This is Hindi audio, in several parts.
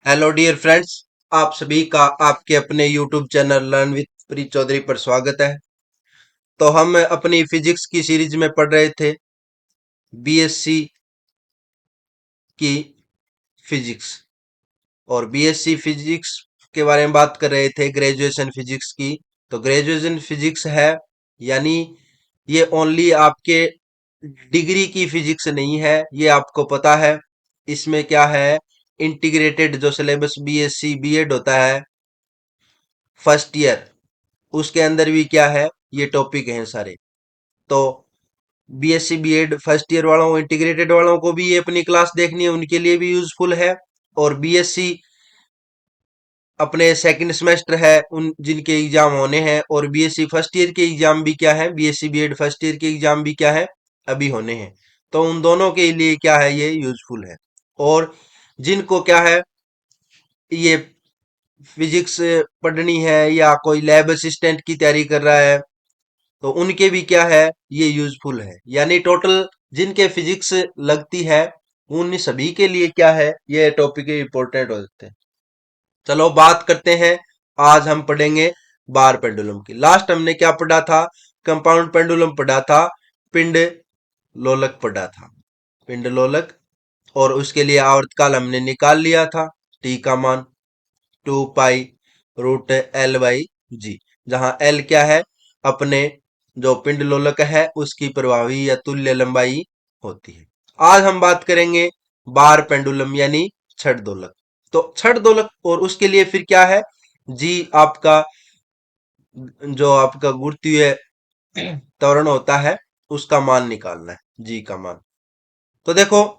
Hello dear friends. आप सभी का आपके अपने YouTube channel learn with Pri Chaudhary पर स्वागत है। तो हम अपनी फिजिक्स की सीरीज में पढ़ रहे थे बीएससी की फिजिक्स, और बीएससी फिजिक्स के बारे में बात कर रहे थे ग्रेजुएशन फिजिक्स की। तो ग्रेजुएशन फिजिक्स है यानी ये ओनली आपके डिग्री की फिजिक्स नहीं है, ये आपको पता है। इसमें क्या है, इंटीग्रेटेड जो सिलेबस बीएससी बीएड होता है फर्स्ट ईयर, उसके अंदर भी क्या है, ये टॉपिक हैं सारे। तो बीएससी बीएड फर्स्ट ईयर वालों, इंटीग्रेटेड वालों को भी ये अपनी क्लास देखनी है, उनके लिए भी यूजफुल है। और बीएससी अपने सेकंड सेमेस्टर है उन जिनके एग्जाम होने हैं, और बीएससी फर्स्ट ईयर के एग्जाम भी क्या है, बीएससी बीएड फर्स्ट ईयर के एग्जाम भी क्या है, अभी होने हैं। तो उन दोनों के लिए क्या है, ये यूजफुल है। और जिनको क्या है, ये फिजिक्स पढ़नी है या कोई लैब असिस्टेंट की तैयारी कर रहा है, तो उनके भी क्या है, ये यूजफुल है। यानी टोटल जिनके फिजिक्स लगती है उन सभी के लिए क्या है, ये टॉपिक इंपॉर्टेंट हो जाते हैं। चलो बात करते हैं। आज हम पढ़ेंगे बार पेंडुलम की। लास्ट हमने क्या पढ़ा था, कंपाउंड पेंडुलम पढ़ा था, पिंड लोलक पढ़ा था, पिंड लोलक। और उसके लिए आवर्तकाल हमने निकाल लिया था, टी का मान 2 पाई रूट L/G, जहां L क्या है, अपने जो पिंड लोलक है उसकी प्रभावी या तुल्य लंबाई होती है। आज हम बात करेंगे बार पेंडुलम यानी छड़ दोलक। तो छड़ दोलक, और उसके लिए फिर क्या है, जी आपका जो आपका गुरुत्वीय त्वरण होता है उसका मान निकालना है, जी का मान। तो देखो,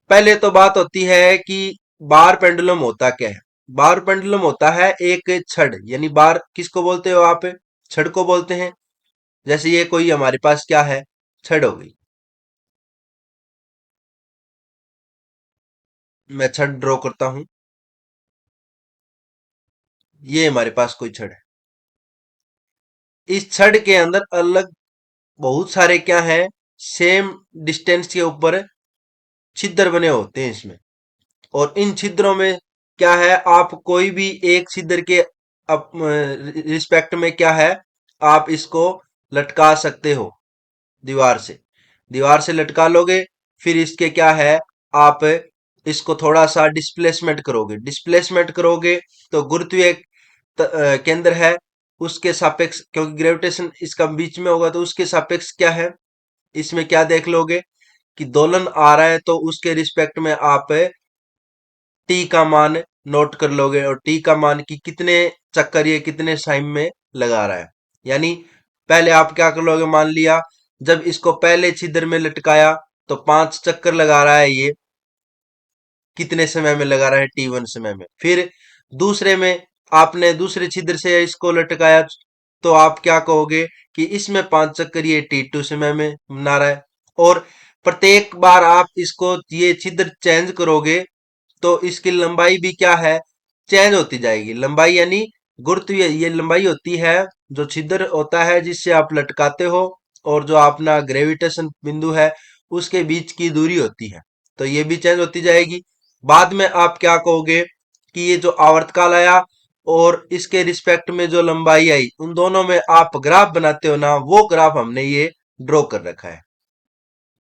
पहले तो बात होती है कि बार पेंडुलम होता क्या है। बार पेंडुलम होता है एक छड़, यानी बार किसको बोलते हो आप, छड़ को बोलते हैं। जैसे ये कोई हमारे पास क्या है, छड़ हो गई। मैं छड़ ड्रॉ करता हूं, ये हमारे पास कोई छड़ है। इस छड़ के अंदर अलग बहुत सारे क्या है, सेम डिस्टेंस के ऊपर छिद्र बने होते हैं इसमें। और इन छिद्रों में क्या है, आप कोई भी एक छिद्र के रिस्पेक्ट में क्या है, आप इसको लटका सकते हो दीवार से। दीवार से लटका लोगे, फिर इसके क्या है, आप इसको थोड़ा सा डिस्प्लेसमेंट करोगे। डिस्प्लेसमेंट करोगे तो गुरुत्वीय केंद्र है उसके सापेक्ष, क्योंकि ग्रेविटेशन इसका बीच में होगा, तो उसके सापेक्ष क्या है, इसमें क्या देख लोगे कि दोलन आ रहा है, तो उसके रिस्पेक्ट में आप टी का मान नोट कर लोगे। और टी का मान की कितने चक्कर ये कितने टाइम में लगा रहा है। यानी पहले आप क्या कर लोगे, मान लिया जब इसको पहले छिद्र में लटकाया तो 5 चक्कर लगा रहा है, ये कितने समय में लगा रहा है, T1 समय में। फिर दूसरे में आपने दूसरे छिद्र से इसको लटकाया, तो आप क्या कहोगे कि इसमें 5 चक्कर ये T2 समय में बना रहा है। और प्रत्येक बार आप इसको ये छिद्र चेंज करोगे तो इसकी लंबाई भी क्या है, चेंज होती जाएगी। लंबाई यानी गुरुत्वीय ये लंबाई होती है, जो छिद्र होता है जिससे आप लटकाते हो और जो अपना ग्रेविटेशन बिंदु है उसके बीच की दूरी होती है, तो ये भी चेंज होती जाएगी। बाद में आप क्या कहोगे कि ये जो आवर्तकाल आया और इसके रिस्पेक्ट में जो लंबाई आई, उन दोनों में आप ग्राफ बनाते हो ना, वो ग्राफ हमने ये ड्रॉ कर रखा है।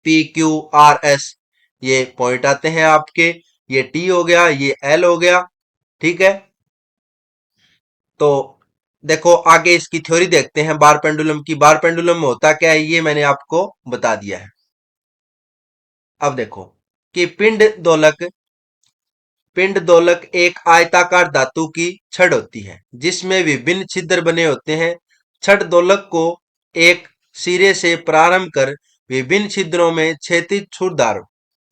PQRS ये पॉइंट आते हैं आपके, ये टी हो गया, ये एल हो गया। ठीक है। तो देखो आगे इसकी थ्योरी देखते हैं बार पेंडुलम की। बार पेंडुलम में होता क्या है, ये मैंने आपको बता दिया है। अब देखो कि पिंड दोलक एक आयताकार धातु की छड़ होती है जिसमें विभिन्न छिद्र बने होते हैं। छड़ दोलक को एक सिरे से प्रारंभ कर विभिन्न छिद्रों में क्षैतिज छुरदार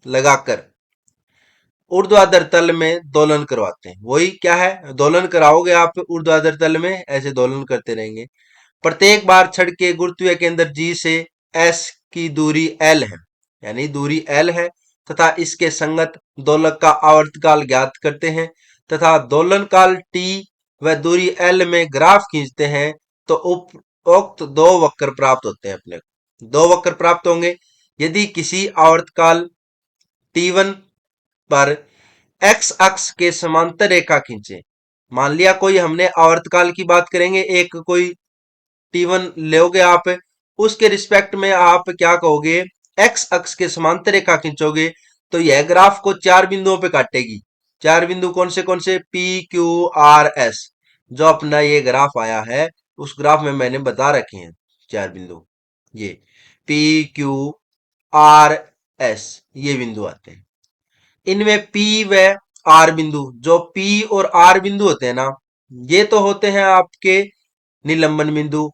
लगाकर ऊर्ध्वाधर तल में दोलन करवाते हैं। वही क्या है, दोलन कराओगे आप ऊर्ध्वाधर तल में, ऐसे दोलन करते रहेंगे। प्रत्येक बार छड़ के गुरुत्वीय केंद्र जी से एस की दूरी एल है, यानी दूरी एल है, तथा इसके संगत दोलक का आवर्तकाल ज्ञात करते हैं तथा दोलन काल टी व दूरी एल में ग्राफ खींचते हैं, तो उपरोक्त दो वक्र प्राप्त होते हैं। अपने को दो वक्र प्राप्त होंगे यदि किसी आवर्तकाल T1 पर एक्स अक्ष के समांतर रेखा खींचे। मान लिया कोई हमने आवर्तकाल की बात करेंगे, एक कोई T1 लोगे आप, उसके रिस्पेक्ट में आप क्या कहोगे, एक्स अक्ष के समांतर रेखा खींचोगे तो यह ग्राफ को चार बिंदुओं पे काटेगी। चार बिंदु कौन से, पी क्यू आर एस। जो अपना ये ग्राफ आया है उस ग्राफ में मैंने बता रखे हैं चार बिंदु, ये पी क्यू आर एस, ये बिंदु आते हैं। इनमें पी व आर बिंदु, जो पी और आर बिंदु होते हैं ना, ये तो होते हैं आपके निलंबन बिंदु।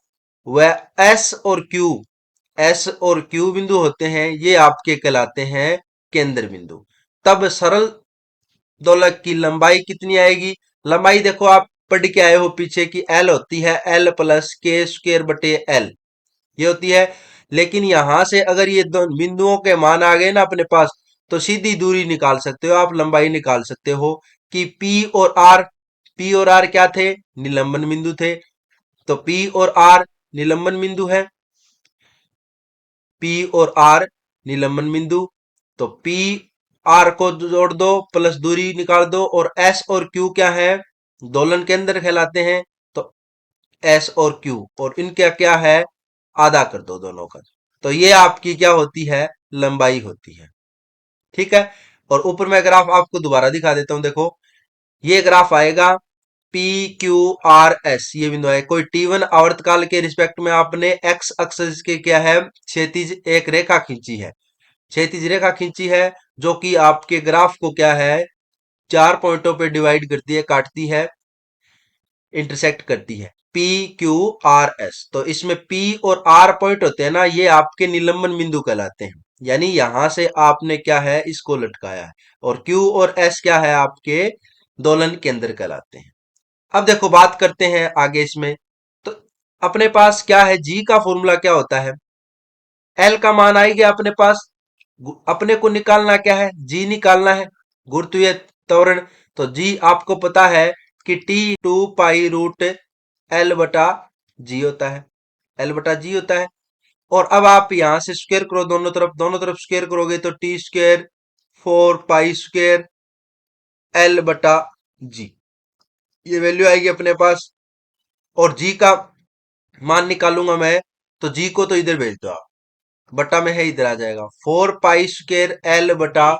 वह एस और क्यू बिंदु होते हैं, ये आपके कहलाते हैं केंद्र बिंदु। तब सरल दोलक की लंबाई कितनी आएगी? लंबाई देखो आप पढ़ के आए हो पीछे की एल होती है एल प्लस के स्क्वेयर बटे एल, ये होती है। लेकिन यहां से अगर ये दो बिंदुओं के मान आ गए ना अपने पास, तो सीधी दूरी निकाल सकते हो आप, लंबाई निकाल सकते हो कि पी और आर क्या थे? निलंबन बिंदु थे। तो पी और आर निलंबन बिंदु है, पी और आर निलंबन बिंदु। तो पी आर को जोड़ दो प्लस दूरी निकाल दो, और एस और क्यू क्या है? दोलन केंद्र कहलाते हैं। तो एस और क्यू और इनका क्या है? आधा कर दो दोनों का। तो ये आपकी क्या होती है? लंबाई होती है। ठीक है। और ऊपर मैं ग्राफ आपको दोबारा दिखा देता हूं, देखो ये ग्राफ आएगा पी क्यू आर एस, ये बिंदु है। कोई T1 आवर्तकाल के रिस्पेक्ट में आपने एक्स एक्सिस के क्या है, क्षैतिज एक रेखा खींची है, क्षैतिज रेखा खींची है, जो कि आपके ग्राफ को क्या है, चार पॉइंटों पे डिवाइड करती है, काटती है, इंटरसेक्ट करती है, पी क्यू आर एस। तो इसमें पी और आर पॉइंट होते हैं ना, ये आपके निलंबन बिंदु कहलाते हैं। यानी यहां से आपने क्या है, इसको लटकाया है। और क्यू और एस क्या है, आपके दोलन केंद्र कहलाते हैं। अब देखो बात करते हैं आगे इसमें। तो अपने पास क्या है, जी का फॉर्मूला क्या होता है? एल का मान आएगा अपने पास, अपने को निकालना क्या है, जी निकालना है, गुरुत्वीय त्वरण। तो जी आपको पता है कि T two pi root L बटा जी होता है, एल बटा जी होता है। और अब आप यहां से स्क्वायर करो दोनों तरफ, दोनों तरफ स्क्वायर करोगे तो T square four pi square L बटा जी, ये वैल्यू आएगी अपने पास। और जी का मान निकालूंगा मैं, तो जी को तो इधर भेज दो आप, बटा में है इधर आ जाएगा, फोर पाई स्क्वेयर एल बटा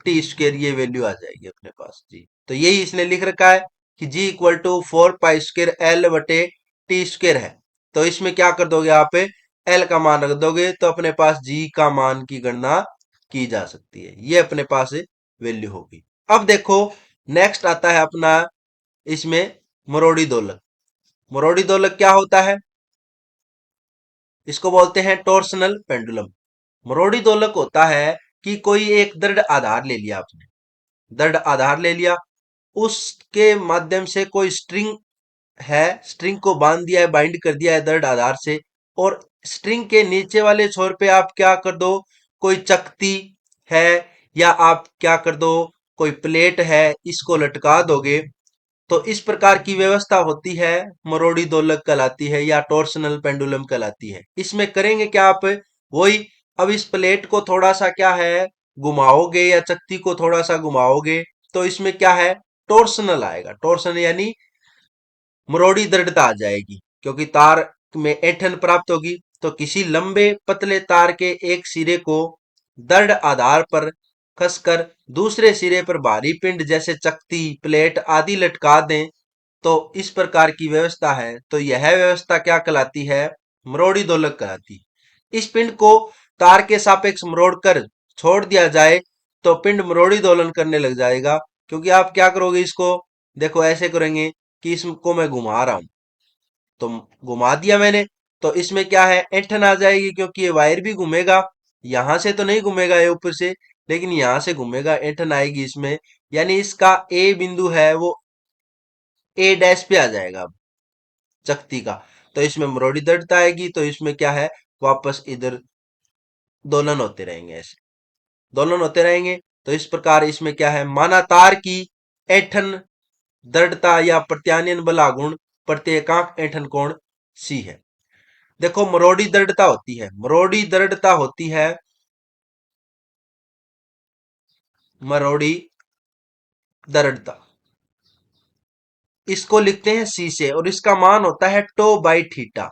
टी स्क्वेयर, ये वैल्यू आ जाएगी अपने पास जी। तो यही इसने लिख रखा है कि G equal to four pi square L बटे टी स्क्वेयर है। तो इसमें क्या कर दोगे आप, एल का मान रख दोगे तो अपने पास जी का मान की गणना की जा सकती है, ये अपने पास वैल्यू होगी। अब देखो नेक्स्ट आता है अपना इसमें मरोड़ी दोलक। मरोड़ी दोलक क्या होता है? इसको बोलते हैं टॉर्सनल पेंडुलम। मरोड़ी दोलक होता है कि कोई एक दृढ़ आधार ले लिया आपने, दृढ़ आधार ले लिया, उसके माध्यम से कोई स्ट्रिंग है, स्ट्रिंग को बांध दिया है, बाइंड कर दिया है दृढ़ आधार से। और स्ट्रिंग के नीचे वाले छोर पे आप क्या कर दो, कोई चकती है, या आप क्या कर दो, कोई प्लेट है, इसको लटका दोगे। तो इस प्रकार की व्यवस्था होती है, मरोड़ी दोलक कहलाती है या टॉर्सनल पेंडुलम कहलाती है। इसमें करेंगे क्या आप, वही, अब इस प्लेट को थोड़ा सा क्या है, घुमाओगे या चक्ति को थोड़ा सा घुमाओगे, तो इसमें क्या है, टॉर्सनल आएगा। टॉर्सन यानी मरोड़ी दृढ़ता आ जाएगी, क्योंकि तार में ऐंठन प्राप्त होगी। तो किसी लंबे पतले तार के एक सिरे को दृढ़ आधार पर कसकर दूसरे सिरे पर भारी पिंड जैसे चकती प्लेट आदि लटका दें, तो इस प्रकार की व्यवस्था है। तो यह व्यवस्था क्या कहलाती है, मरोड़ी दोलक कहलाती है। इस पिंड को तार के सापेक्ष मरोड़ कर छोड़ दिया जाए तो पिंड मरोड़ी दोलन करने लग जाएगा। क्योंकि आप क्या करोगे इसको, देखो ऐसे करेंगे कि इसको मैं घुमा रहा हूं, तो घुमा दिया मैंने, तो इसमें क्या है, ऐंठन आ जाएगी, क्योंकि ये वायर भी घूमेगा। यहां से तो नहीं घूमेगा ये ऊपर से, लेकिन यहां से घूमेगा, ऐंठन आएगी इसमें। यानी इसका ए बिंदु है वो ए डैश पे आ जाएगा अब चकती का। तो इसमें मरोड़ी दृढ़ता आएगी, तो इसमें क्या है, वापस इधर दोलन होते रहेंगे, ऐसे दोलन होते रहेंगे। तो इस प्रकार इसमें क्या है, माना तार की ऐंठन दृढ़ता या प्रत्यानयन बल आघूर्ण प्रत्येकांक ऐंठन कोण सी है। देखो मरोड़ी दृढ़ता होती है, मरोड़ी दृढ़ता होती है, मरोड़ी दृढ़ता, इसको लिखते हैं सी से, और इसका मान होता है टो बाई थीटा,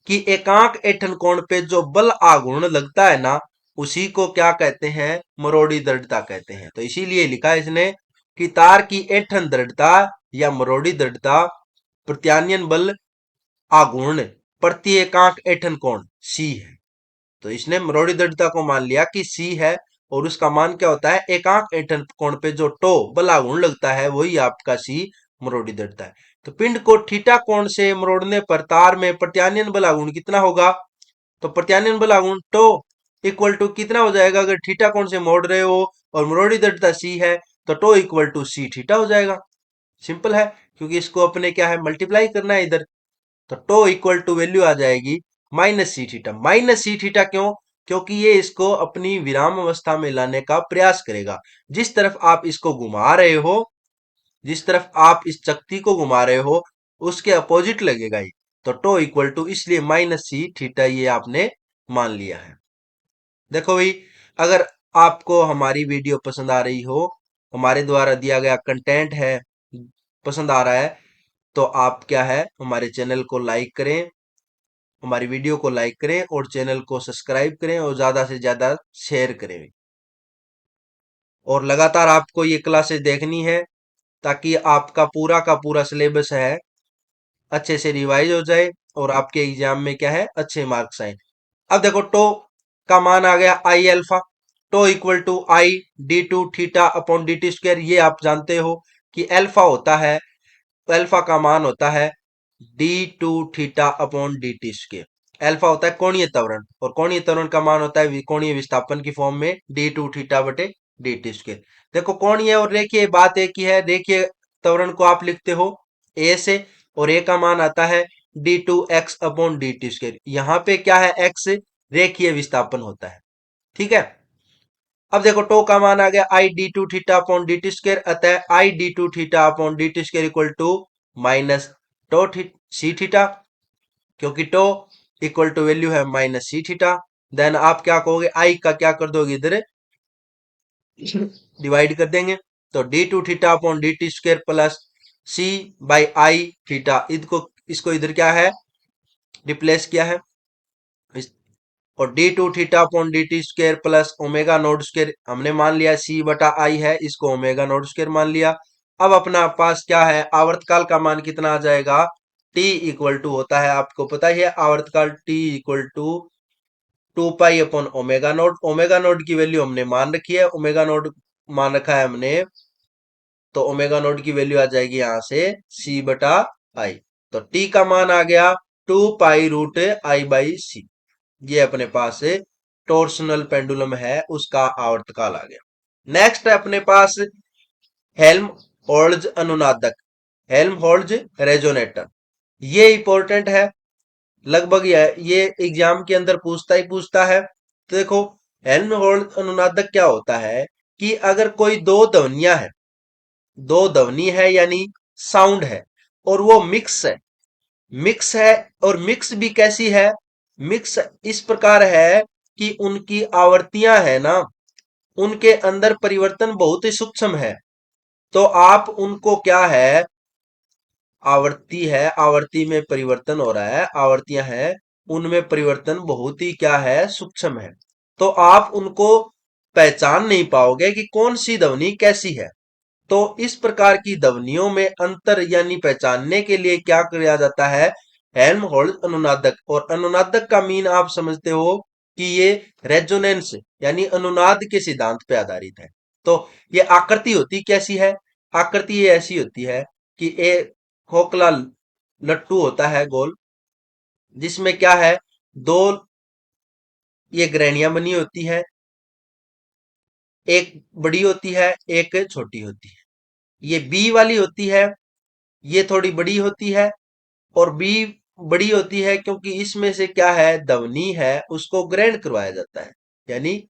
कि एकांक ऐंठन कोण पे जो बल आघूर्ण लगता है ना, उसी को क्या कहते हैं, मरोड़ी दृढ़ता कहते हैं। तो इसीलिए लिखा है इसने कि तार की ऐंठन दृढ़ता या मरोड़ी दृढ़ता प्रत्यानयन बल आघूर्ण प्रति एकांक ऐंठन कोण सी है। तो इसने मरोड़ी दृढ़ता को मान लिया कि सी है, और उसका मान क्या होता है, एकांक ऐंठन कोण पे जो टो बल आघूर्ण लगता है वही आपका सी मरोड़ी दृढ़ता है। तो पिंड को थीटा कोण से मरोड़ने पर तार में प्रत्यानयन बल आघूर्ण कितना होगा, तो प्रत्यानयन बल आघूर्ण टो इक्वल टू कितना हो जाएगा, अगर थीटा कोण से मोड़ रहे हो और मरोड़ी दृढ़ता सी है तो tau equal to C theta हो जाएगा। सिंपल है, क्योंकि इसको अपने क्या है, मल्टीप्लाई करना है इधर। तो टो इक्वल टू वैल्यू आ जाएगी minus C theta. Minus C theta क्यों, क्योंकि ये इसको अपनी विराम अवस्था में लाने का प्रयास करेगा। जिस तरफ आप इसको घुमा रहे हो, जिस तरफ आप इस चक्ति को घुमा रहे हो, उसके अपोजिट लगेगा ये। तो टो इक्वल टू, इसलिए माइनस सी थीटा ये आपने मान लिया है। देखो भाई, अगर आपको हमारी वीडियो पसंद आ रही हो, हमारे द्वारा दिया गया कंटेंट है पसंद आ रहा है, तो आप क्या है, हमारे चैनल को लाइक करें, हमारी वीडियो को लाइक करें और चैनल को सब्सक्राइब करें और ज्यादा से ज्यादा शेयर करें। और लगातार आपको ये क्लासेस देखनी है, ताकि आपका पूरा का पूरा सिलेबस है अच्छे से रिवाइज हो जाए और आपके एग्जाम में क्या है, अच्छे मार्क्स आए। अब देखो, टो का मान आ गया I alpha, tau equal to I D two theta upon D T square. ये आप जानते हो कि अल्फा होता है, अल्फा का मान होता है d two theta upon D T square. Alpha होता है कोणीय त्वरण, और कोणीय त्वरण का मान होता है कोणीय विस्थापन की फॉर्म में डी टू थीटा बटे डी टी स्क्वायर। देखो, कोणीय और रेखीय बात एक ही है, रेखीय त्वरण को आप लिखते हो ए से, और ए का मान आता है d two x upon D T square. यहाँ पे क्या है, एक्स रेखीय विस्थापन होता है, ठीक है। अब देखो, टो का मान आ गया I D two theta upon D T square, अतः I D two theta upon D T square equal to minus tau C theta, क्योंकि टो इक्वल टू वैल्यू है माइनस सी थीटा। देन आप क्या कहोगे, आई का क्या कर दोगे, इधर डिवाइड कर देंगे, तो d two theta upon D T square plus C by I theta, इसको इधर क्या है, रिप्लेस किया है। और d two theta upon D T square plus omega naught square हमने मान लिया सी बटा आई है, इसको ओमेगा नोड स्क्वायर मान लिया। अब अपना पास क्या है, आवर्तकाल का मान कितना आ जाएगा, टी इक्वल टू होता है, आपको पता ही है आवर्तकाल T equal to two pi upon omega node. Omega node की वैल्यू हमने मान रखी है, ओमेगा नोड मान रखा है हमने, तो ओमेगा नोड की वैल्यू आ जाएगी यहां से सी बटा आई। तो टी का मान आ गया two pi root I by C. ये अपने पास टोर्सनल पेंडुलम है, उसका आवर्तकाल आ गया। नेक्स्ट है अपने पास हेल्महोल्ट्ज अनुनादक, हेल्महोल्ट्ज रेजोनेटर। ये इंपॉर्टेंट है, लगभग ये एग्जाम के अंदर पूछता ही पूछता है। तो देखो, हेल्महोल्ट्ज अनुनादक क्या होता है, कि अगर कोई दो ध्वनियां है, दो ध्वनि है यानी साउंड है, और वो मिक्स है, मिक्स है, और मिक्स भी कैसी है, मिक्स इस प्रकार है कि उनकी आवृत्तियां है ना, उनके अंदर परिवर्तन बहुत ही सूक्ष्म है। तो आप उनको क्या है, आवृत्ति है, आवृत्ति में परिवर्तन हो रहा है, आवृत्तियां हैं, उनमें परिवर्तन बहुत ही क्या है, सूक्ष्म है। तो आप उनको पहचान नहीं पाओगे कि कौन सी ध्वनि कैसी है। तो इस प्रकार की ध्वनियों में अंतर यानी पहचानने के लिए क्या किया जाता है, हेल्महोल्ट्ज अनुनादक। और अनुनादक का मीन आप समझते हो कि ये रेजोनेंस यानी अनुनाद के सिद्धांत पे आधारित है। तो ये आकृति होती कैसी है, आकृति ये ऐसी होती है कि एक खोखला लट्टू होता है गोल, जिसमें क्या है, दो ये ग्रहणियां बनी होती है, एक बड़ी होती है एक छोटी होती है। ये बी वाली होती है, ये थोड़ी बड़ी होती है, और बी बड़ी होती है क्योंकि इसमें से क्या है, ध्वनि है उसको ग्रहण करवाया जाता है, यानी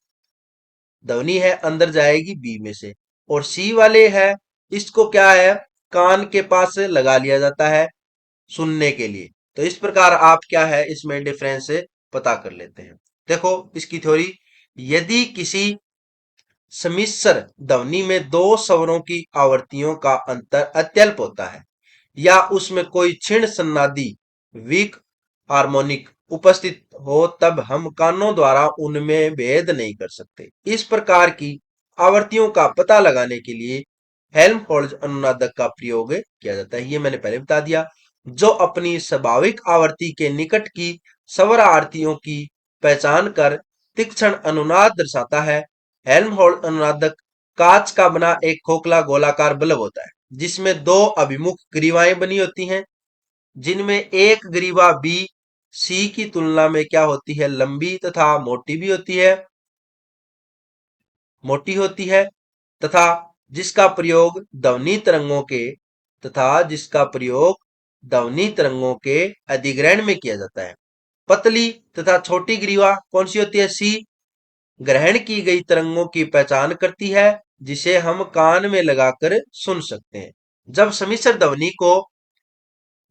ध्वनि है अंदर जाएगी बी में से। और सी वाले है, इसको क्या है, कान के पास लगा लिया जाता है सुनने के लिए। तो इस प्रकार आप क्या है, इसमें डिफरेंस पता कर लेते हैं। देखो इसकी थ्योरी, यदि किसी सम्मिश्र ध्वनि में दो स्वरों की आवृत्तियों का अंतर अत्यल्प होता है या उसमें कोई क्षीण सन्नादी वीक हार्मोनिक उपस्थित हो, तब हम कानों द्वारा उनमें भेद नहीं कर सकते। इस प्रकार की आवृत्तियों का पता लगाने के लिए हेल्महोल्ट्ज अनुनादक का प्रयोग किया जाता है। ये मैंने पहले बता दिया। जो अपनी स्वाभाविक आवर्ती के निकट की स्वर आवर्तियों की पहचान कर तीक्ष्ण अनुनाद दर्शाता है। हेल्महोल्ट्ज अनुनादक कांच का बना एक खोखला गोलाकार बल्ब होता है जिसमें दो अभिमुख ग्रीवाएं बनी होती हैं, जिनमें एक ग्रीवा बी सी की तुलना में क्या होती है, लंबी तथा मोटी भी होती है, मोटी होती है तथा जिसका प्रयोग ध्वनि तरंगों के जिसका प्रयोग ध्वनि तरंगों के अधिग्रहण में किया जाता है। पतली तथा छोटी ग्रीवा कौन सी होती है, सी, ग्रहण की गई तरंगों की पहचान करती है जिसे हम कान में लगाकर सुन सकते हैं। जब सम्मिश्र ध्वनि को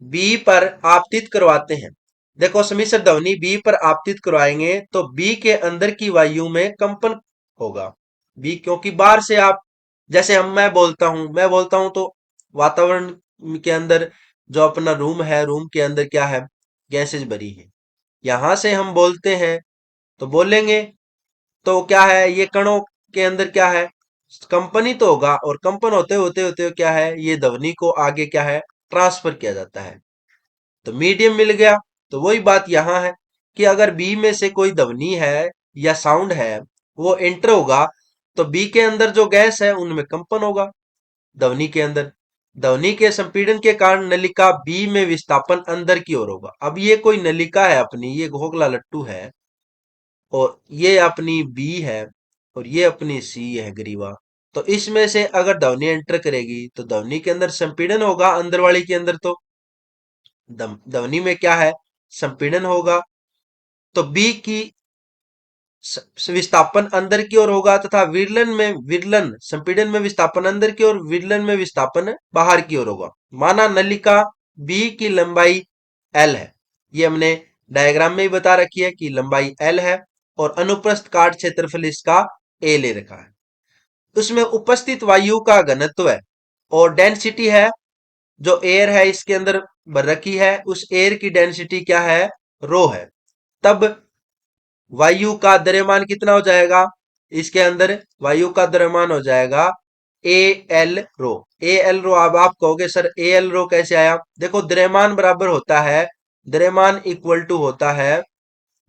बी पर आपतित करवाते हैं, देखो सम्मिश्र ध्वनि बी पर आपतित करवाएंगे तो बी के अंदर की वायु में कंपन होगा। बी क्योंकि बाहर से आप, जैसे मैं बोलता हूं तो वातावरण के अंदर जो अपना रूम है, रूम के अंदर क्या है, गैसेज भरी है। यहां से हम बोलते हैं तो बोलेंगे तो क्या है, ये कणों के अंदर क्या है, कंपन ही तो होगा, और कंपन होते होते होते क्या है, ये ध्वनि को आगे क्या है, ट्रांसफर किया जाता है, तो मीडियम मिल गया। तो वही बात यहां है कि अगर बी में से कोई ध्वनि है या साउंड है वो एंटर होगा तो बी के अंदर जो गैस है उनमें कंपन होगा। ध्वनि के अंदर ध्वनि के संपीड़न के कारण नलिका बी में विस्थापन अंदर की ओर होगा। अब ये कोई नलिका है अपनी, ये घोखला लट्टू है और ये अपनी बी है और ये अपनी सी है ग्रीवा। तो इसमें से अगर ध्वनि एंटर करेगी तो ध्वनि के अंदर संपीड़न होगा, अंदर वाली के अंदर तो ध्वनि में क्या है, संपीड़न होगा। तो बी की विस्थापन अंदर की ओर होगा तथा विरलन संपीड़न में विस्थापन अंदर की ओर, विरलन में विस्थापन बाहर की ओर होगा। माना नलिका बी की लंबाई एल है, ये हमने डायग्राम में ही बता रखी है कि लंबाई एल है और अनुप्रस्थ काट क्षेत्रफल इसका ए ले रखा है। उसमें उपस्थित वायु का घनत्व है और डेंसिटी है, जो एयर है इसके अंदर भर रखी है, उस एयर की डेंसिटी क्या है, रो है। तब वायु का द्रव्यमान कितना हो जाएगा, इसके अंदर वायु का द्रव्यमान हो जाएगा ए एल रो। ए एल रो, अब आप कहोगे सर ए एल रो कैसे आया, देखो द्रव्यमान बराबर होता है, द्रव्यमान इक्वल टू होता है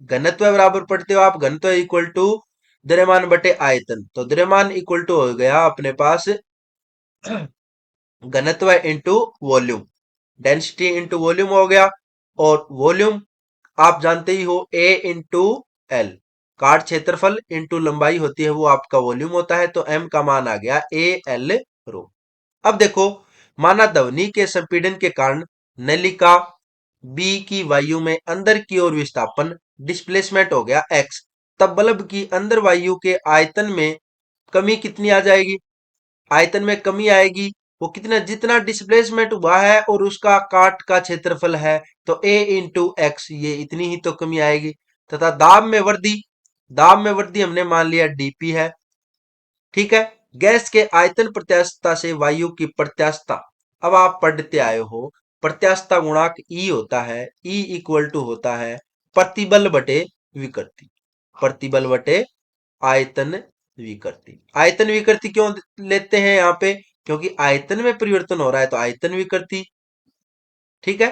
घनत्व, बराबर पढ़ते हो आप, घनत्व इक्वल टू द्रव्यमान बटे आयतन। तो द्रव्यमान इक्वल टू हो गया अपने पास घनत्व into volume, density into volume हो गया। और वॉल्यूम आप जानते ही हो, ए इंटू एल, काट क्षेत्रफल इंटू लंबाई होती है, वो आपका वॉल्यूम होता है। तो एम का मान आ गया ए एल रो। अब देखो, माना ध्वनि के संपीड़न के कारण नलिका बी की वायु में अंदर की ओर विस्थापन डिस्प्लेसमेंट हो गया एक्स, तब बल्ब की अंदर वायु के आयतन में कमी कितनी आ जाएगी, आयतन में कमी आएगी, वो कितना, जितना डिस्प्लेसमेंट हुआ है और उसका काट का क्षेत्रफल है, तो ए इंटू एक्स, ये इतनी ही तो कमी आएगी। तथा दाब में वृद्धि, दाब में वृद्धि हमने मान लिया डीपी है, ठीक है। गैस के आयतन प्रत्यास्थता से वायु की प्रत्यास्थता, अब आप पढ़ते आए हो, प्रत्यास्थता गुणांक ई होता है, ई इक्वल टू होता है प्रतिबल बटे विकृति, प्रतिबल बटे आयतन विकृति। आयतन विकृति क्यों लेते हैं यहाँ पे, क्योंकि आयतन में परिवर्तन हो रहा है तो आयतन विकृति, ठीक है।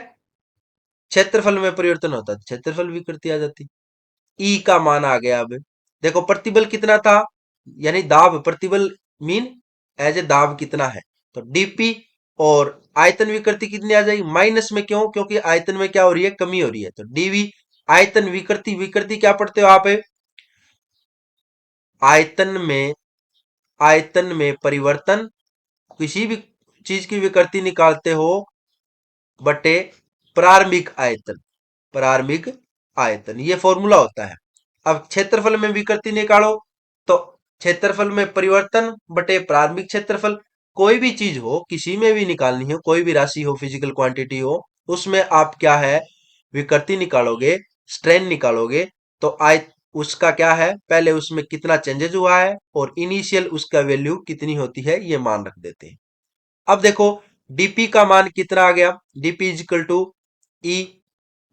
क्षेत्रफल में परिवर्तन होता है तो क्षेत्रफल विकृति आ जाती। ई का मान आ गया। अब देखो प्रतिबल कितना था, यानी दाब, प्रतिबल मीन एज ए दाब कितना है, तो डीपी, और आयतन विकृति कितनी आ जाएगी माइनस में, क्यों, क्योंकि आयतन में क्या हो रही है, कमी हो रही है, तो डीवी। आयतन विकृति, विकृति क्या पढ़ते हो आप, आयतन में, आयतन में परिवर्तन, किसी भी चीज की विकृति निकालते हो बटे प्रारंभिक आयतन, प्रारंभिक आयतन, ये फॉर्मूला होता है। अब क्षेत्रफल में विकृति निकालो तो क्षेत्रफल में परिवर्तन बटे प्रारंभिक क्षेत्रफल, कोई भी चीज हो, किसी में भी निकालनी हो, कोई भी राशि हो, फिजिकल क्वांटिटी हो, उसमें आप क्या है, विकृति निकालोगे, स्ट्रेन निकालोगे, तो उसका क्या है, पहले उसमें कितना चेंजेस हुआ है और इनिशियल उसका वैल्यू कितनी होती है ये मान रख देते हैं। अब देखो डीपी का मान कितना आ गया, DP is equal to E,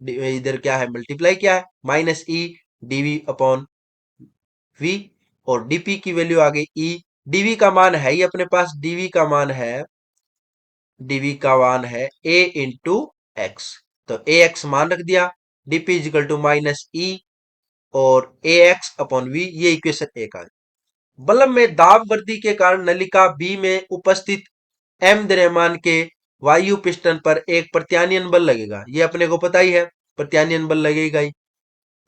इधर क्या है मल्टीप्लाई क्या है minus E DV upon V, और डीपी की वैल्यू आ गई ई। डीवी का मान है ही अपने पास, डीवी का मान है ए इंटू एक्स, तो ए एक्स मान रख दिया, DP is equal to minus E और ए एक्स अपॉन वी, ये इक्वेशन एक आ गई। बल्ब में दाब वृद्धि के कारण नलिका बी में उपस्थित एम द्रव्यमान के वायु पिस्टन पर एक प्रत्यानयन बल लगेगा, ये अपने को पता ही है, प्रत्यानयन बल लगेगा ही।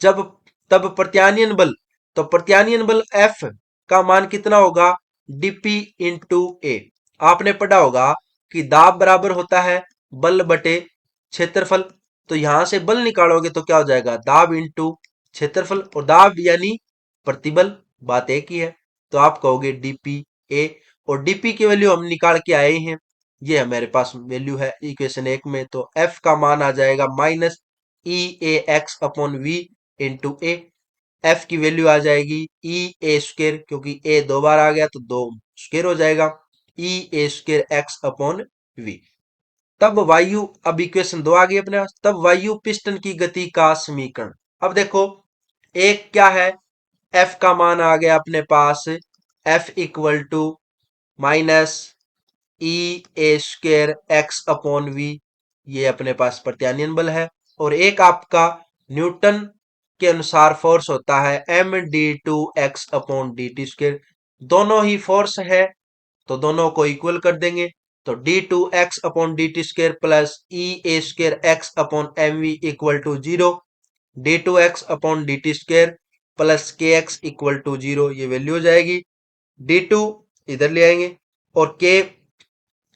जब तब प्रत्यानयन बल, तो प्रत्यानयन बल एफ का मान कितना होगा, डीपी इंटू ए। आपने पढ़ा होगा कि दाब बराबर होता है बल बटे क्षेत्रफल, तो यहां से बल निकालोगे तो क्या हो जाएगा, दाब इंटू क्षेत्रफल, और दाब यानी प्रतिबल, बात एक ही है। तो आप कहोगे डीपी ए, और डीपी की वैल्यू हम निकाल के आए हैं, ये हमारे पास वैल्यू है इक्वेशन एक में, तो एफ का मान आ जाएगा minus E A X upon V into A. F की वैल्यू आ जाएगी ई ए स्क्र, क्योंकि ए दो बार आ गया तो दो स्क्र हो जाएगा, ई A square X upon we. तब वायु, अब इक्वेशन दो आ गई अपने पास, तब वायु पिस्टन की गति का समीकरण। अब देखो एक क्या है, एफ का मान आ गया अपने पास, F equal to minus E A square X upon V, ये अपने पास प्रत्यानयन बल है। और एक आपका न्यूटन के अनुसार फोर्स होता है M D two x upon D T square, दोनों ही फोर्स है तो दोनों को इक्वल कर देंगे, तो d two x upon D T square plus E A square X upon M V equal to zero, d two x upon D T square plus K X equal to zero, ये वैल्यू हो जाएगी। डी टू इधर ले आएंगे, और के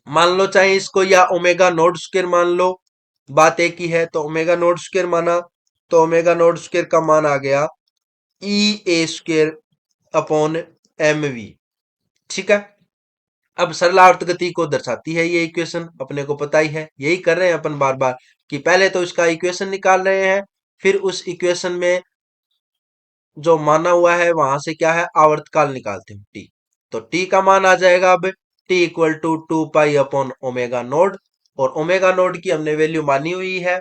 मान लो चाहे इसको या ओमेगा नोड स्क्वायर मान लो, बात एक ही है, तो ओमेगा नोड स्क्वायर माना, तो ओमेगा नोड स्क्वायर का मान आ गया ई ए स्क्वायर अपॉन एम वी। ठीक है, अब सरलावर्त गति को दर्शाती है ये इक्वेशन, अपने को पता ही है, यही कर रहे हैं अपन बार बार कि पहले तो इसका इक्वेशन निकाल रहे हैं, फिर उस इक्वेशन में जो माना हुआ है वहां से क्या है आवर्तकाल निकालते हैं टी, तो टी का मान आ जाएगा अब T equal to two pi upon omega naught, और ओमेगा नोड की हमने वैल्यू मानी हुई है,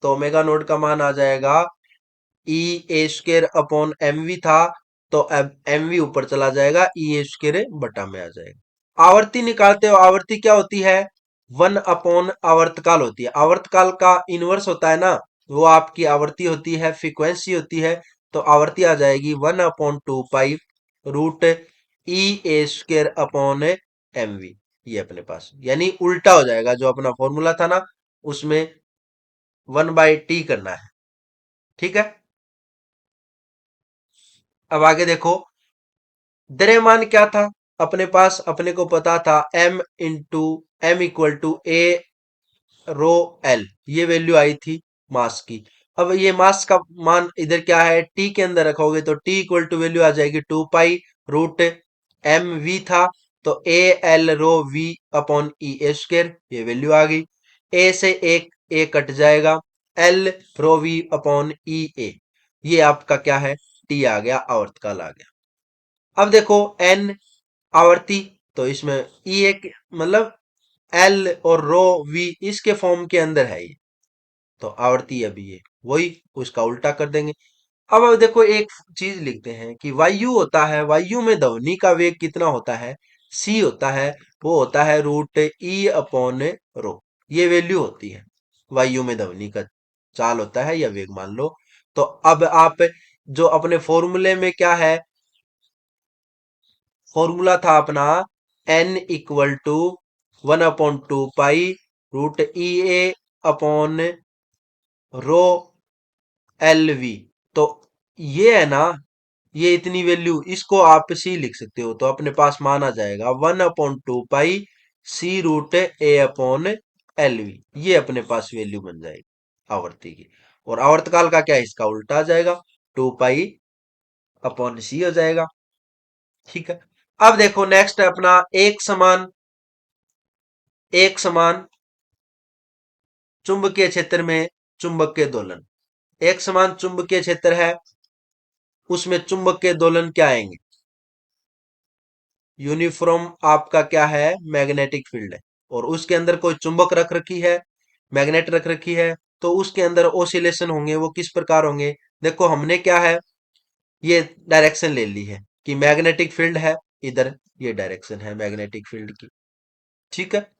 तो ओमेगा नोड का मान आ जाएगा ई A square upon M V था, तो अब एम वी ऊपर चला जाएगा, ई ए स्क्र बटा में आ जाएगा। आवर्ती निकालते हो, आवर्ती क्या होती है, वन अपॉन आवर्तकाल होती है, आवर्तकाल का इनवर्स होता है ना, वो आपकी आवर्ती होती है, फ्रीक्वेंसी होती है, तो आवर्ती आ जाएगी one upon two pi root E A square upon M V, ये अपने पास यानी उल्टा हो जाएगा, जो अपना फॉर्मूला था ना उसमें वन बाई टी करना है। ठीक है, अब आगे देखो द्रव्यमान क्या था अपने पास, अपने को पता था M into M equal to A rho L, ये वैल्यू आई थी मास की। अब ये मास का मान इधर क्या है टी के अंदर रखोगे, तो टी इक्वल टू वैल्यू आ जाएगी two pi root M V था, तो A L rho V upon E A square, ये वैल्यू आ गई। ए से एक ए कट जाएगा, L rho V upon E A, ये आपका क्या है टी आ गया, आवर्तकाल आ गया। अब देखो एन आवर्ती, तो इसमें ई एक मतलब एल और रो वी इसके फॉर्म के अंदर है ये, तो आवर्ती अभी ये वही उसका उल्टा कर देंगे। अब देखो एक चीज लिखते हैं कि वायु होता है, वायु में ध्वनि का वेग कितना होता है, सी होता है, वो होता है रूट ई अपॉन रो, ये वैल्यू होती है वायु में ध्वनि का चाल होता है या वेग मान लो। तो अब आप जो अपने फॉर्मूले में क्या है, फॉर्मूला था अपना n equal to one upon two pi root E A upon rho L V, तो ये है ना, ये इतनी वैल्यू इसको आप सी लिख सकते हो, तो अपने पास माना जाएगा वन अपॉन टू पाई सी रूट ए अपॉन एल वी, ये अपने पास वैल्यू बन जाएगी आवर्ती की। और आवर्तकाल का क्या है, इसका उल्टा आ जाएगा, टू पाई अपॉन सी हो जाएगा। ठीक है, अब देखो नेक्स्ट है अपना एक समान चुंबकीय क्षेत्र में चुंबक के दोलन, एक समान चुंबकीय क्षेत्र है, उसमें चुंबक के दोलन क्या आएंगे? यूनिफॉर्म आपका क्या है? मैग्नेटिक फील्ड है। और उसके अंदर कोई चुंबक रख रखी है, मैग्नेट रख रखी है, तो उसके अंदर ओसिलेशन होंगे। वो किस प्रकार होंगे? देखो हमने क्या है, ये डायरेक्शन ले ली है कि मैग्नेटिक फील्ड है इधर, ये डायरेक्शन है मैग्नेटिक फील्ड की, ठीक है।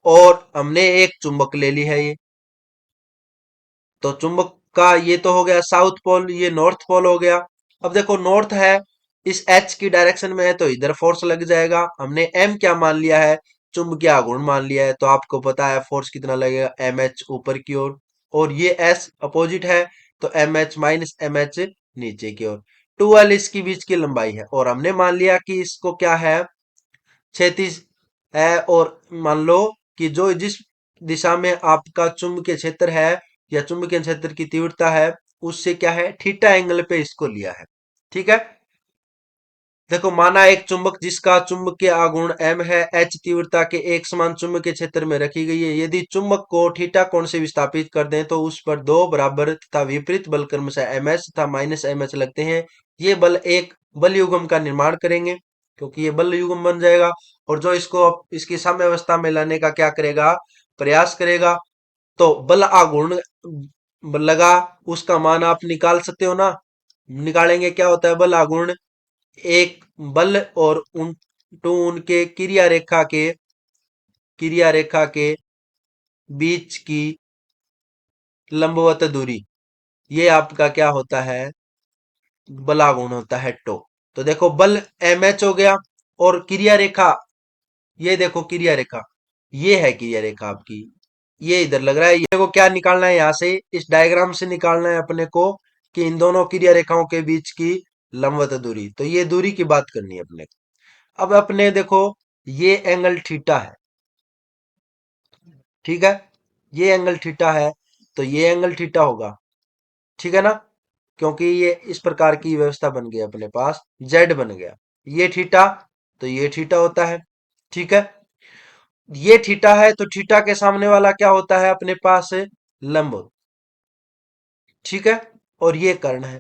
और हमने एक चुंबक ले ली है ये, तो चुंबक का ये तो हो गया साउथ पोल, ये नॉर्थ पोल हो गया। अब देखो नॉर्थ है, इस एच की डायरेक्शन में है, तो इधर फोर्स लग जाएगा। हमने एम क्या मान लिया है? चुंबकीय आघूर्ण मान लिया है, तो आपको पता है फोर्स कितना लगेगा? एम एच ऊपर की ओर, और ये एस अपोजिट है, तो M H minus M H नीचे की ओर। 2L इसकी बीच की लंबाई है, और हमने मान लिया कि इसको क्या है? क्षैतिज है। और मान लो कि जो जिस दिशा में आपका चुंबकीय क्षेत्र है या चुंबकीय क्षेत्र की तीव्रता है, उससे क्या है? थीटा एंगल पे इसको लिया है, ठीक है। देखो माना एक चुंबक जिसका चुंबकीय आघूर्ण m है, h तीव्रता के एक समान चुंबकीय क्षेत्र में रखी गई है। यदि चुंबक को थीटा कोण से विस्थापित कर दें तो उस पर दो बराबर तथा विपरीत बल क्रमशः mh तथा माइनस mh लगते हैं। ये बल एक बल युग्म का निर्माण करेंगे, क्योंकि ये बल युग्म बन जाएगा। और जो इसको इसकी साम्यावस्था में लाने का क्या करेगा? प्रयास करेगा। तो बल आघूर्ण लगा, उसका मान आप निकाल सकते हो ना। निकालेंगे, क्या होता है बल आघूर्ण? एक बल और उनके क्रिया रेखा के बीच की लंबवत दूरी, ये आपका क्या होता है? बलागुण होता है टो। तो देखो बल एम एच हो गया, और क्रिया रेखा, ये देखो क्रिया रेखा, ये है क्रिया रेखा आपकी, ये इधर लग रहा है। ये को क्या निकालना है? यहां से इस डायग्राम से निकालना है अपने को कि इन दोनों क्रिया रेखाओं के बीच की लंबवत दूरी। तो ये दूरी की बात करनी है अपने को। अब अपने देखो, ये एंगल थीटा है, ठीक है। ये एंगल थीटा है, तो ये एंगल थीटा होगा, ठीक है ना। क्योंकि ये इस प्रकार की व्यवस्था बन गई अपने पास, जेड बन गया। ये थीटा, तो ये थीटा होता है, ठीक है। ये थीटा है, तो थीटा के सामने वाला क्या होता है अपने पास? लंब, ठीक है। और ये कर्ण है,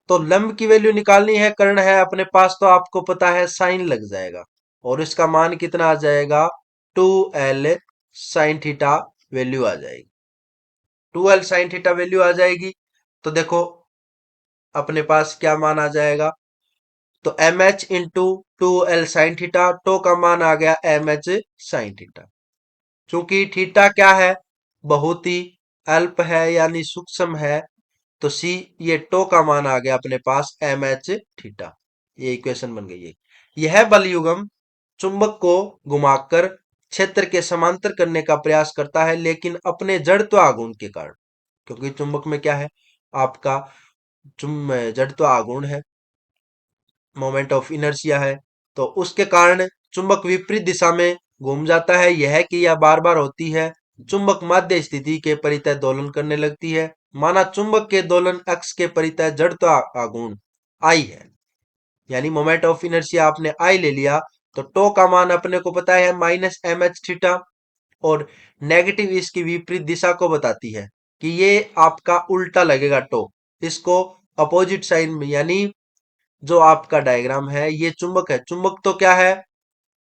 तो लंब की वैल्यू निकालनी है, कर्ण है अपने पास, तो आपको पता है साइन लग जाएगा। और इसका मान कितना आ जाएगा? 2L साइन थीटा वैल्यू आ जाएगी। 2L साइन थीटा वैल्यू आ जाएगी। तो देखो अपने पास क्या मान आ जाएगा? तो M H into 2L sine theta, tau का मान आ गया एम एच साइन थीटा। क्योंकि थीटा क्या है? बहुत ही अल्प है, यानी सूक्ष्म है, तो सी, ये टो का मान आ गया अपने पास एम एच थीटा। ये इक्वेशन बन गई है। यह बल युग्म चुंबक को घुमाकर क्षेत्र के समांतर करने का प्रयास करता है, लेकिन अपने जड़त्व आघूर्ण के कारण, क्योंकि चुंबक में क्या है आपका? जड़त्व आघूर्ण है, मोमेंट ऑफ इनर्शिया है, तो उसके कारण चुंबक विपरीत दिशा में घूम जाता है। यह क्रिया बार बार होती है। चुंबक माध्य स्थिति के परितः दोलन करने लगती है। माना चुंबक के दोलन अक्ष के परितः जड़त्व आघूर्ण आई है, यानी मोमेंट ऑफ इनर्शिया आपने आई ले लिया, तो टो का मान अपने को पता है माइनस एम एच थीटा। और नेगेटिव इसकी विपरीत दिशा को बताती है कि ये आपका उल्टा लगेगा टो, इसको अपोजिट साइन में, यानी जो आपका डायग्राम है, ये चुंबक है, चुंबक तो क्या है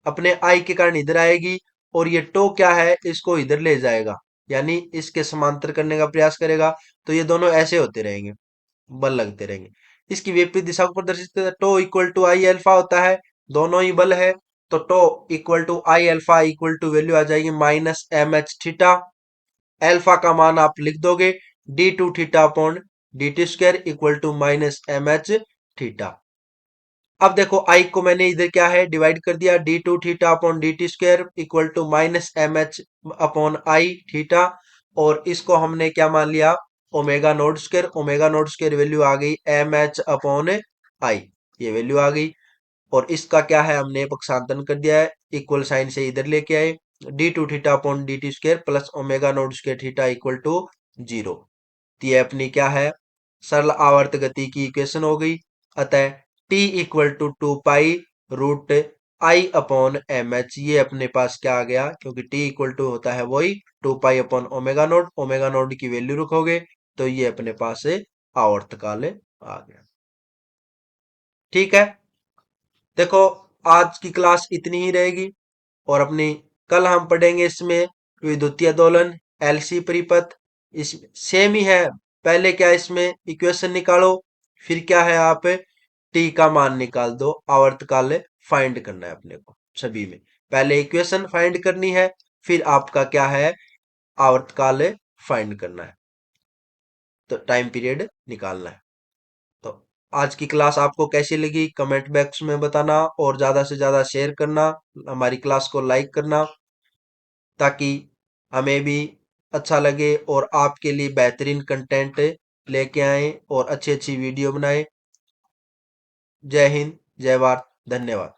अपने आई के कारण इधर आएगी, और ये टो क्या है? इसको इधर ले जाएगा, यानी इसके समांतर करने का प्रयास करेगा। तो ये दोनों ऐसे होते रहेंगे, बल लगते रहेंगे। इसकी विपरीत दिशा को प्रदर्शित, tau equal to I alpha होता है, दोनों ही बल है। तो tau equal to I alpha equal to value आ जाएगी minus M H theta. Alpha का मान आप लिख दोगे D two theta upon D T square equal to minus M H theta. अब देखो आई को मैंने इधर क्या है डिवाइड कर दिया, D two theta upon D T square equal to minus M H upon I theta. और इसको हमने क्या मान लिया? Omega naught square. Omega naught square value आ गई एम एच अपॉन आई, ये वैल्यू आ गई। और इसका क्या है, हमने पक्षांतरण कर दिया है, इक्वल साइन से इधर लेके आए, d two theta upon D T square plus omega naught square theta equal to 0। तो ये अपनी क्या है? सरल आवर्त गति की इक्वेशन हो गई। अतः t equal to 2 pi root I upon M H, ये अपने पास क्या आ गया? क्योंकि t इक्वल टू होता है वही 2 पाई अपॉन ओमेगा नोट की वैल्यू रखोगे, तो ये अपने पास आवर्तकाल आ गया। ठीक है, देखो आज की क्लास इतनी ही रहेगी, और अपनी कल हम पढ़ेंगे इसमें विद्युतीय दोलन, एलसी परिपथ। इस सेम ही है, पहले क्या इसमें इक्वेशन निकालो, फिर क्या है आप टी का मान निकाल दो, आवर्तकाल फाइंड करना है अपने को सभी में। पहले इक्वेशन फाइंड करनी है, फिर आपका क्या है आवर्तकाल फाइंड करना है, तो टाइम पीरियड निकालना है। तो आज की क्लास आपको कैसी लगी कमेंट बॉक्स में बताना, और ज्यादा से ज्यादा शेयर करना, हमारी क्लास को लाइक करना, ताकि हमें भी अच्छा लगे और आपके लिए बेहतरीन कंटेंट लेके आए और अच्छी अच्छी वीडियो बनाए। जय हिंद, जय भारत, धन्यवाद।